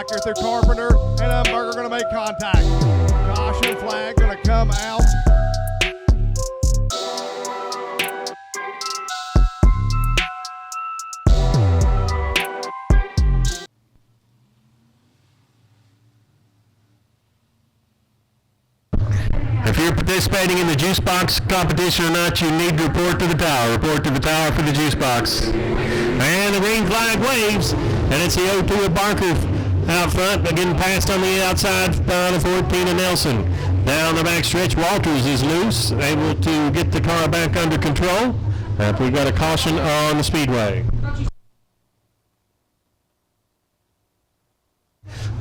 back here through Carpenter, and Umberger going to make contact. Caution flag going to come out. If you're participating in the juice box competition or not, you need to report to the tower. Report to the tower for the juice box. And the green flag waves, and it's the 0-2 of Barker out front, but getting passed on the outside by the 14 of Nelson. Down the back stretch, Walters is loose, able to get the car back under control. We got a caution on the speedway.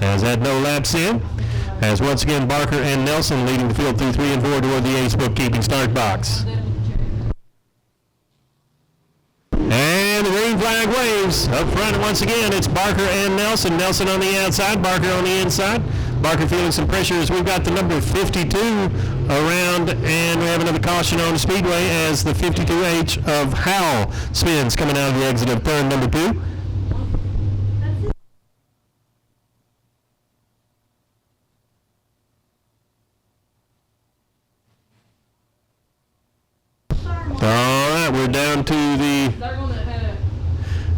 As that no laps in, as once again Barker and Nelson leading the field through 3 and 4 toward the ace bookkeeping start box. And the green flag waves. Up front once again, it's Barker and Nelson. Nelson on the outside, Barker on the inside. Barker feeling some pressure as we've got the number 52 around, and we have another caution on the speedway as the 52H of Howell spins coming out of the exit of turn number 2. All right, we're down to the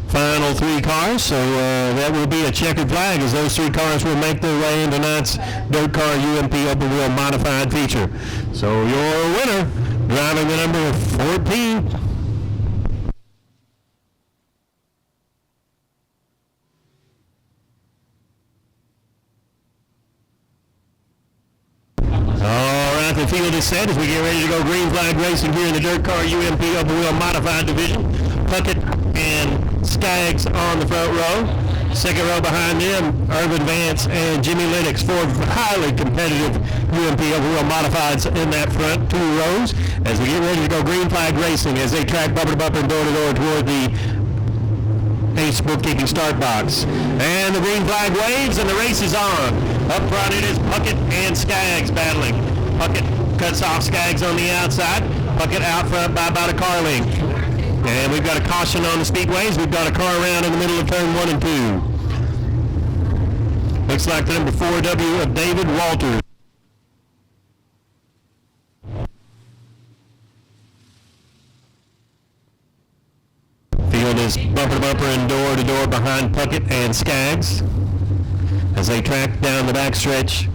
final 3 cars, so that will be a checkered flag as those 3 cars will make their way in tonight's Dirt Car UMP Open Wheel Modified feature. So your winner, driving the number 14. The field is set as we get ready to go green flag racing here in the Dirt Car UMP Open Wheel Modified Division. Puckett and Skaggs on the front row. Second row behind them, Irvin Vance and Jimmy Lennox, 4 highly competitive UMP Open Wheel Modifieds in that front 2 rows as we get ready to go green flag racing as they track bumper to bumper and door to door toward the ace bookkeeping start box. And the green flag waves and the race is on. Up front it is Puckett and Skaggs battling. Puckett cuts off Skaggs on the outside. Puckett out front by about a car length. And we've got a caution on the speedways. We've got a car around in the middle of turn 1 and 2. Looks like the number 4W of David Walters. Field is bumper to bumper and door to door behind Puckett and Skaggs as they track down the backstretch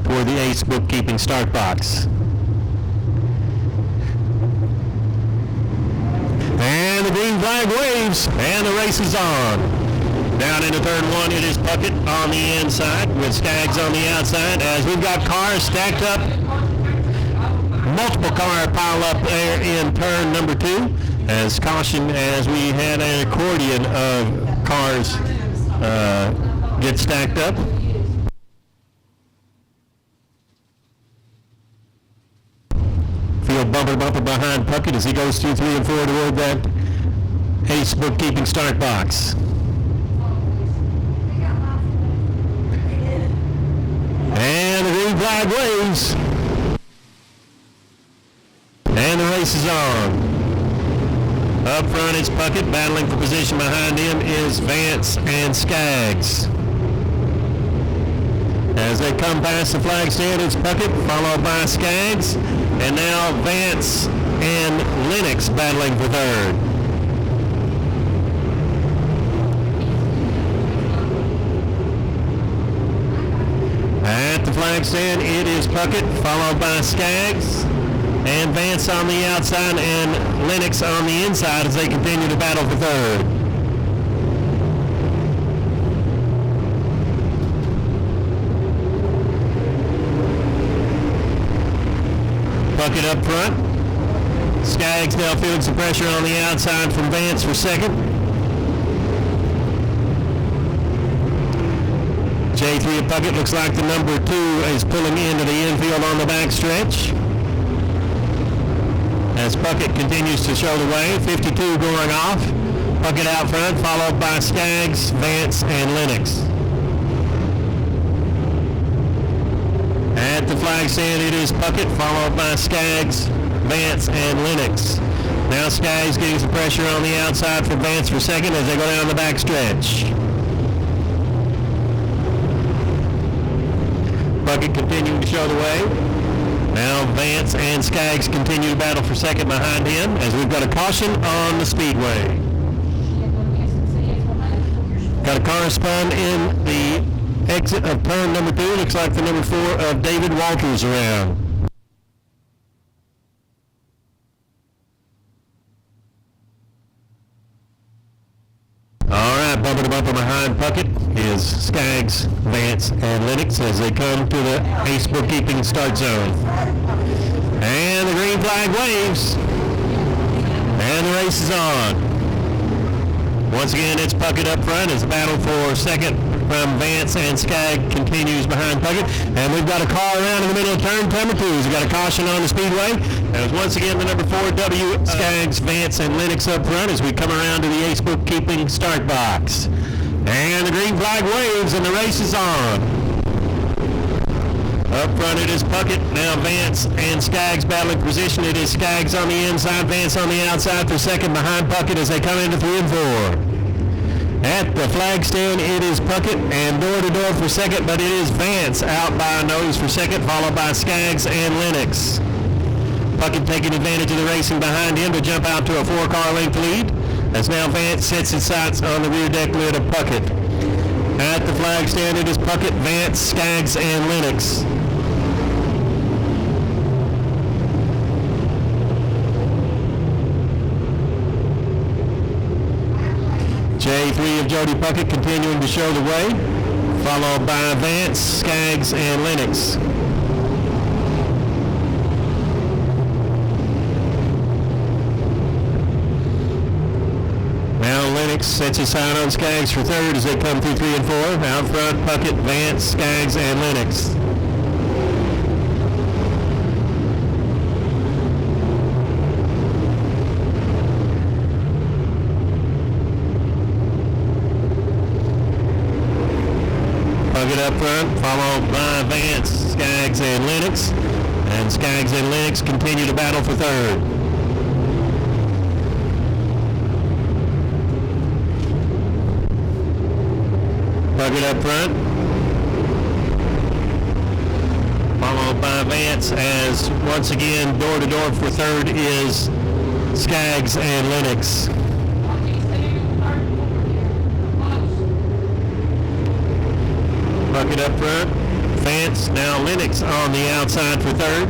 toward the ace bookkeeping start box. And the green flag waves, and the race is on. Down into turn 1, it is Puckett on the inside with Skaggs on the outside as we've got cars stacked up. Multiple car pile up there in turn number 2 as caution as we had an accordion of cars get stacked up. Field bumper behind Puckett as he goes through 3 and 4 toward that ace bookkeeping start box. And the green flag waves. And the race is on. Up front is Puckett, battling for position behind him is Vance and Skaggs. As they come past the flag stand, it's Puckett, followed by Skaggs, and now Vance and Lennox battling for third. At the flag stand, it is Puckett, followed by Skaggs, and Vance on the outside and Lennox on the inside as they continue to battle for third. Puckett up front. Skaggs now feeling some pressure on the outside from Vance for second. J3 of Puckett looks like the number 2 is pulling into the infield on the backstretch. As Puckett continues to show the way, 52 going off. Puckett out front, followed by Skaggs, Vance, and Lennox. At the flag stand, it is Puckett, followed by Skaggs, Vance, and Lennox. Now Skaggs getting some pressure on the outside for Vance for second as they go down the back stretch. Puckett continuing to show the way. Now Vance and Skaggs continue to battle for second behind him as we've got a caution on the speedway. Got a car spun in the exit of turn number 2. Looks like the number 4 of David Walters around. All right, bumper to bumper behind Puckett is Skaggs, Vance, and Lennox as they come to the ace bookkeeping start zone. And the green flag waves. And the race is on. Once again, it's Puckett up front as the battle for second from Vance and Skaggs continues behind Puckett. And we've got a car around in the middle of turn number 2. We've got a caution on the speedway. And once again, the number 4 W, Skaggs, Vance, and Lennox up front as we come around to the ace bookkeeping start box. And the green flag waves and the race is on. Up front it is Puckett, now Vance and Skaggs battling position. It is Skaggs on the inside, Vance on the outside for second behind Puckett as they come into 3 and 4. At the flag stand it is Puckett and door to door for second, but it is Vance out by a nose for second, followed by Skaggs and Lennox. Puckett taking advantage of the racing behind him to jump out to a 4-car length lead as now Vance sets his sights on the rear deck lid of Puckett. At the flag stand it is Puckett, Vance, Skaggs, and Lennox. J3 of Jody Puckett continuing to show the way, followed by Vance, Skaggs, and Lennox. Now Lennox sets his sight on Skaggs for third as they come through 3 and 4. Out front, Puckett, Vance, Skaggs, and Lennox. Puckett up front, followed by Vance, Skaggs, and Lennox. And Skaggs and Lennox continue to battle for third. Puckett up front, followed by Vance as once again door to door for third is Skaggs and Lennox. Puckett up front, Vance, now Lennox on the outside for third.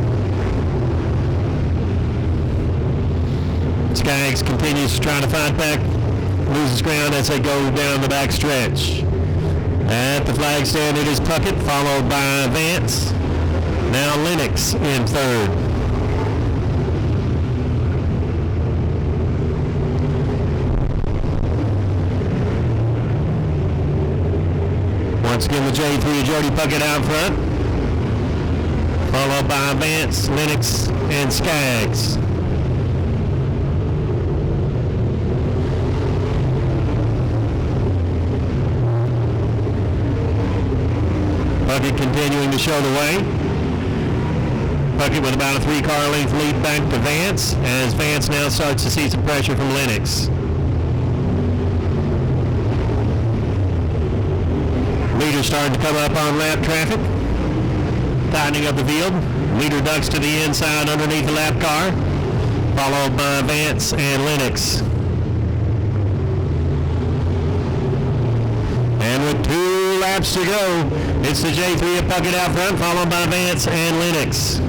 Skaggs continues to try to fight back, loses ground as they go down the back stretch. At the flag stand it is Puckett, followed by Vance, now Lennox in third. Once again, the J3 of Jody Puckett out front, followed by Vance, Lennox, and Skaggs. Puckett continuing to show the way. Puckett with about a 3-car length lead back to Vance, as Vance now starts to see some pressure from Lennox. Leader starting to come up on lap traffic, tightening up the field. Leader ducks to the inside underneath the lap car, followed by Vance and Lennox. And with 2 laps to go, it's the J3 of Puckett out front, followed by Vance and Lennox.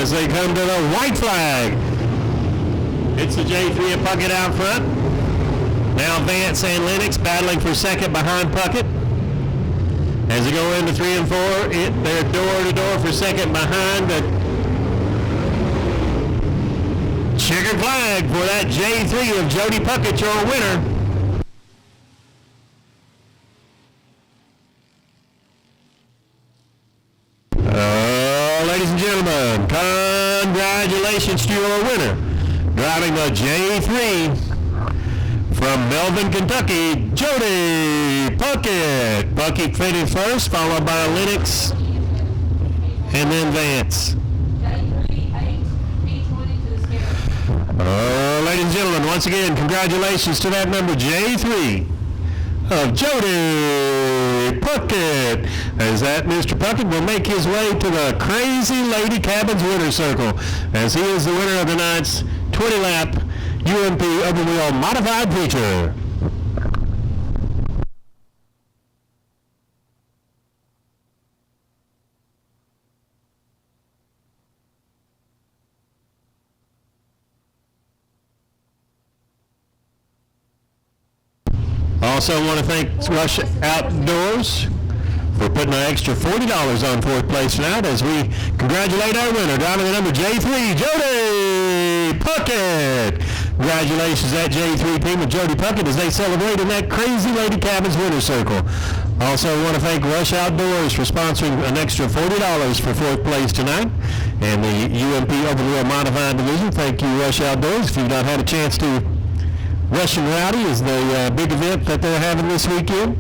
As they come to the white flag, it's the J3 of Puckett out front. Now Vance and Lennox battling for second behind Puckett. As they go into 3 and 4, they're door to door for second behind the checkered flag for that J3 of Jody Puckett, your winner. Ladies and gentlemen, congratulations to your winner. Driving the J3 from Melvin, Kentucky, Jody Puckett. Puckett finished first, followed by Lennox, and then Vance. Ladies and gentlemen, once again, congratulations to that number J3 of Jody Puckett, as that Mr. Puckett will make his way to the Crazy Lady Cabins winner circle, as he is the winner of tonight's 20-lap UMP open wheel modified feature. Also want to thank Rush Outdoors for putting an extra $40 on fourth place tonight, as we congratulate our winner, driving the number J3, Jody Puckett. Congratulations to that J3 team with Jody Puckett as they celebrate in that Crazy Lady Cabins winner circle. Also want to thank Rush Outdoors for sponsoring an extra $40 for fourth place tonight, and the UMP Open Wheel Modified Division. Thank you, Rush Outdoors. If you've not had a chance to, Rush and Rowdy is the big event that they're having this weekend.